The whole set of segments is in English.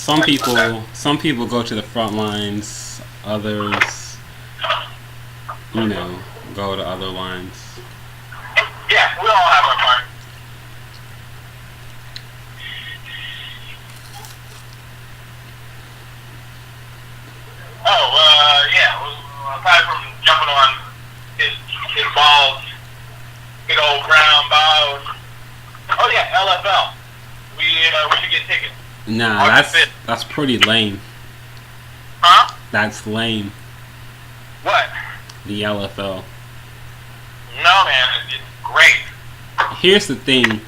some people go to the front lines. Others, go to other lines. Yeah, we all have our part. Oh, yeah. Aside from jumping on his balls, big old brown balls. Oh yeah, LFL. We should get tickets. Nah, that's pretty lame. Huh? That's lame. What? The LFL. No, man, it's great. Here's the thing.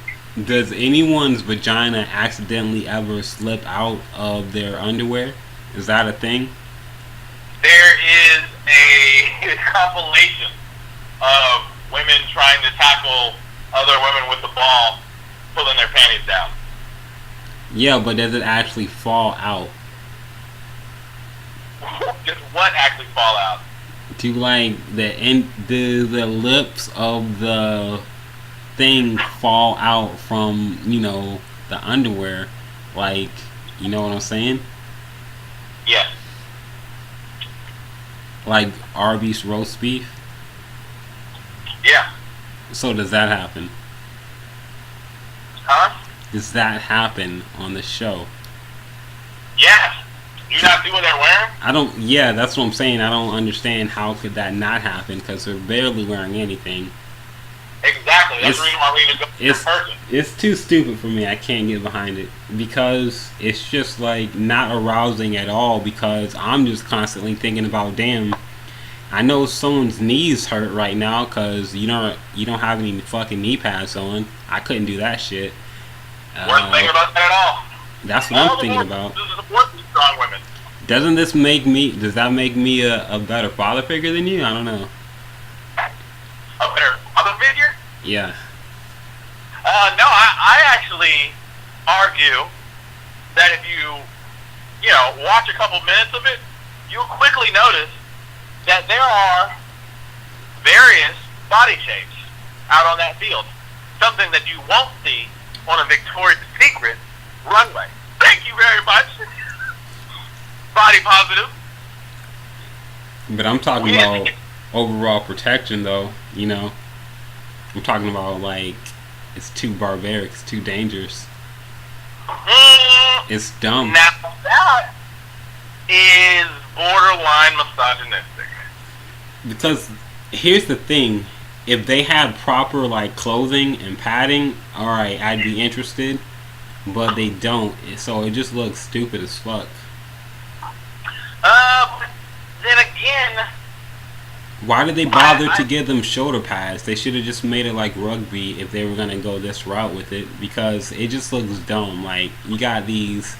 Does anyone's vagina accidentally ever slip out of their underwear? Is that a thing? There is a compilation of women trying to tackle other women with the ball, pulling their panties down. Yeah, but does it actually fall out? Just what actually fall out? Do the lips of the thing fall out from, the underwear? Like, you know what I'm saying? Yes. Like Arby's roast beef? Yeah. So does that happen? Huh? Does that happen on the show? Yes. You not see what they're wearing? Yeah, that's what I'm saying. I don't understand how could that not happen, because they're barely wearing anything. Exactly. That's the reason why we need to go in person. It's too stupid for me. I can't get behind it. Because it's just like not arousing at all, because I'm just constantly thinking about, damn, I know someone's knees hurt right now because you don't have any fucking knee pads on. I couldn't do that shit. Worst thing about that at all. That's what I'm thinking about. This is important to strong women. Does that make me a better father figure than you? I don't know. A better father figure? Yeah. No, I actually argue that if you watch a couple minutes of it, you'll quickly notice that there are various body shapes out on that field. Something that you won't see on a Victoria's Secret runway. Thank you very much. Body positive. But I'm talking about overall protection, though. I'm talking about, like, it's too barbaric, it's too dangerous. It's dumb. Now that is borderline misogynistic. Because here's the thing. If they had proper, like, clothing and padding, alright, I'd be interested. But they don't, so it just looks stupid as fuck. Then again, why did they bother to give them shoulder pads? They should have just made it like rugby if they were gonna go this route with it, because it just looks dumb. Like, you got these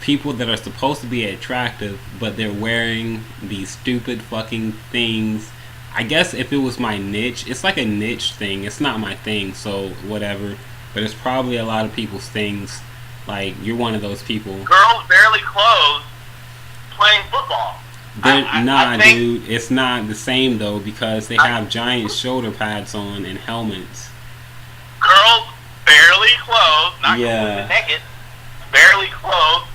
people that are supposed to be attractive, but they're wearing these stupid fucking things. I guess if it was my niche, it's like a niche thing. It's not my thing, so whatever. But it's probably a lot of people's things. Like, you're one of those people. Girls barely clothed playing football. Dude, it's not the same though, because they have giant shoulder pads on and helmets. Girls barely clothed, not completely naked, barely clothed,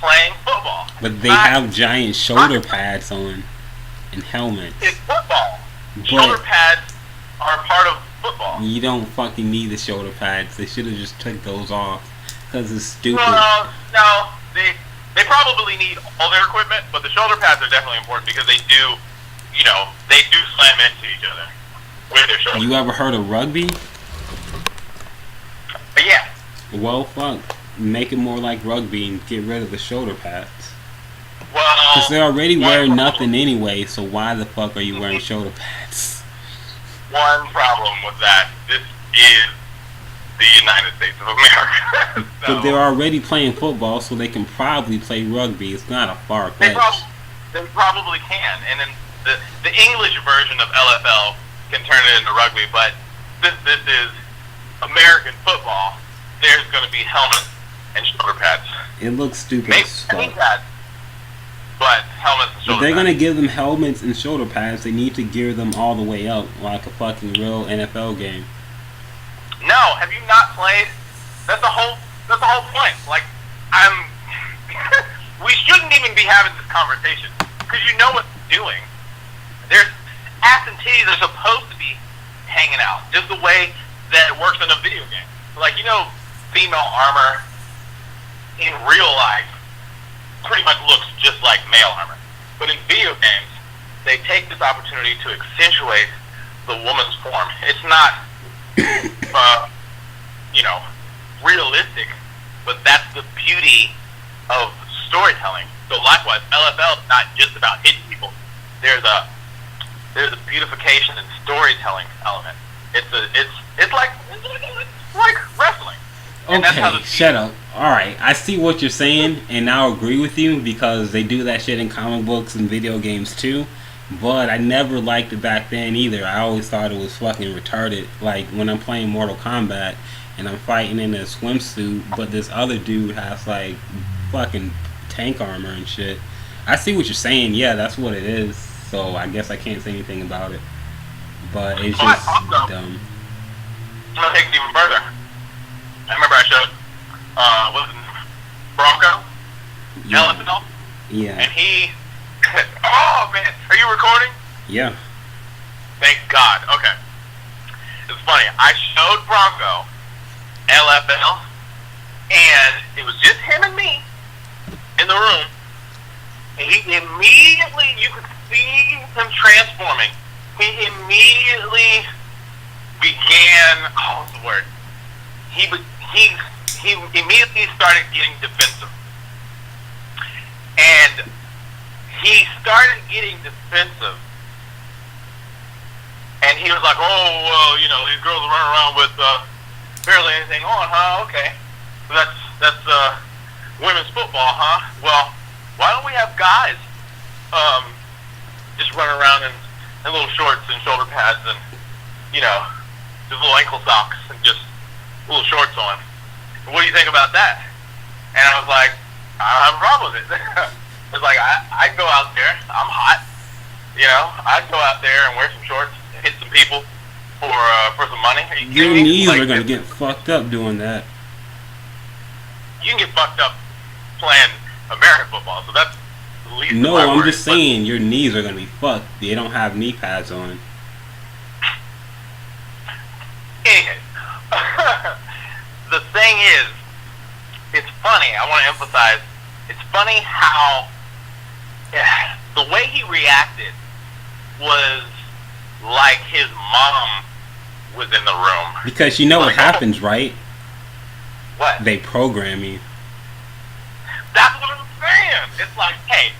playing football. But they have giant shoulder pads on and helmets. It's football. Shoulder pads are part of football. You don't fucking need the shoulder pads. They should have just took those off, because it's stupid. No, they probably need all their equipment, but the shoulder pads are definitely important because they do slam into each other with their shoulders. You ever heard of rugby? Yeah. Well, fuck. Make it more like rugby and get rid of the shoulder pads. Well, because they're already wearing nothing anyway, so why the fuck are you wearing shoulder pads? One problem with that, this is the United States of America. So, but they're already playing football, so they can probably play rugby. It's not a far fetch. They probably can, and then the English version of LFL can turn it into rugby, but this is American football. There's going to be helmets and shoulder pads. It looks stupid as fuck. But helmets and shoulder pads. If they're going to give them helmets and shoulder pads, they need to gear them all the way up like a fucking real NFL game. No, have you not played? That's the whole point. Like, be having this conversation because you know what they're doing. There's ass and titties are supposed to be hanging out, just the way that it works in a video game. Like, you know, female armor in real life pretty much looks just like male armor. But in video games, they take this opportunity to accentuate the woman's form. It's not, you know, realistic, but that's the beauty of storytelling. So likewise, LFL is not just about hitting people. There's a beautification and storytelling element. It's like wrestling. Okay, shut up. Alright, I see what you're saying, and I'll agree with you because they do that shit in comic books and video games too. But I never liked it back then either. I always thought it was fucking retarded. Like when I'm playing Mortal Kombat and I'm fighting in a swimsuit, but this other dude has like fucking tank armor and shit. I see what you're saying. Yeah, that's what it is. So I guess I can't say anything about it. But it's just dumb. I'm gonna take it even further. I remember I showed was it Bronco? Yeah. LFL? Yeah. And he oh man, are you recording? Yeah. Thank God. Okay. It's funny. I showed Bronco LFL, and it was just him and me in the room. And he immediately, you could see him transforming. He immediately began. Oh, what's the word? He immediately started getting defensive, and he started getting defensive, and he was like, "Oh, well, you know, these girls are running around with barely anything on, huh? Okay, so that's women's football, huh? Well, why don't we have guys just run around in little shorts and shoulder pads and, you know, just little ankle socks and just little shorts on? What do you think about that?" And I was like, "I don't have a problem with it." It's like, I'd go out there, I'm hot, you know, I'd go out there and wear some shorts, hit some people for some money. Are you Your kidding me? knees Like, are gonna get fucked up doing that. you can get fucked up playing American football, so that's the least No, of my I'm worries. just saying your knees are gonna be fucked. They don't have knee pads on. Anyway, the thing is, it's funny, I want to emphasize, it's funny how the way he reacted was like his mom was in the room. Because you know what Like, happens, right? What? They program you. That's what I'm saying. It's like, hey,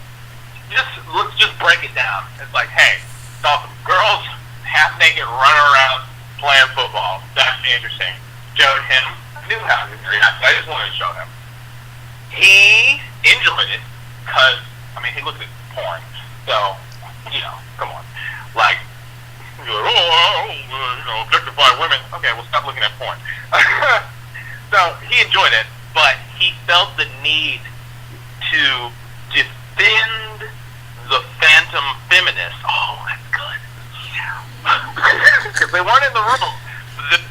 let's just break it down. It's like, hey, saw some girls half naked running around playing football. That's interesting. Showed him. I knew how he reacted. I just wanted to show him. He enjoyed it because, I mean, he looked at porn. So, you know, come on. Like, you're like, you know, objectify women. Okay, well, stop looking at porn. So, he enjoyed it, but he felt the need to defend the Phantom Feminist. Oh, that's good. Because they weren't in the room.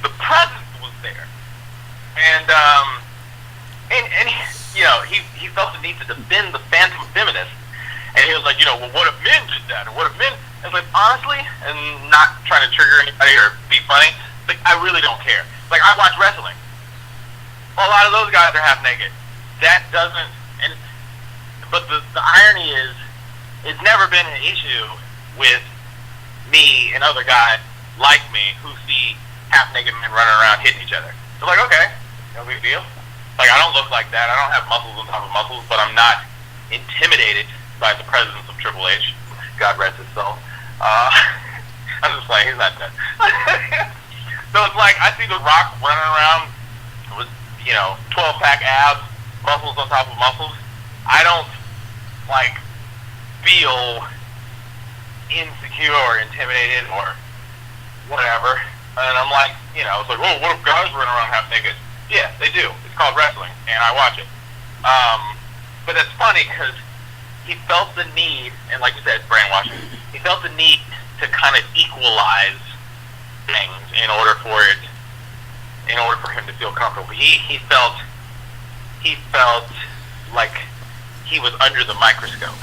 The presence was there. And he, you know, he felt the need to defend the Phantom Feminist. And he was like, you know, well, what if men did that? Or what if men... I was like, honestly, and not trying to trigger anybody or be funny, like, I really don't care. Like, I watch wrestling. A lot of those guys are half naked. That doesn't... But the irony is, it's never been an issue with me and other guys like me who see half-naked men running around hitting each other. They're like, okay, no big deal. Like, I don't look like that. I don't have muscles on top of muscles, but I'm not intimidated by the presence of Triple H. God rest his soul. I'm just playing. He's not dead. So it's like, I see The Rock running around with, you know, 12-pack abs, muscles on top of muscles. I don't, like, feel insecure or intimidated or whatever. And I'm like, you know, it's like, oh, what if guys run around half naked? Yeah, they do. It's called wrestling, and I watch it. But it's funny because he felt the need, and like you said, brainwashing, he felt the need to kind of equalize things in order for him to feel comfortable. He felt like he was under the microscope.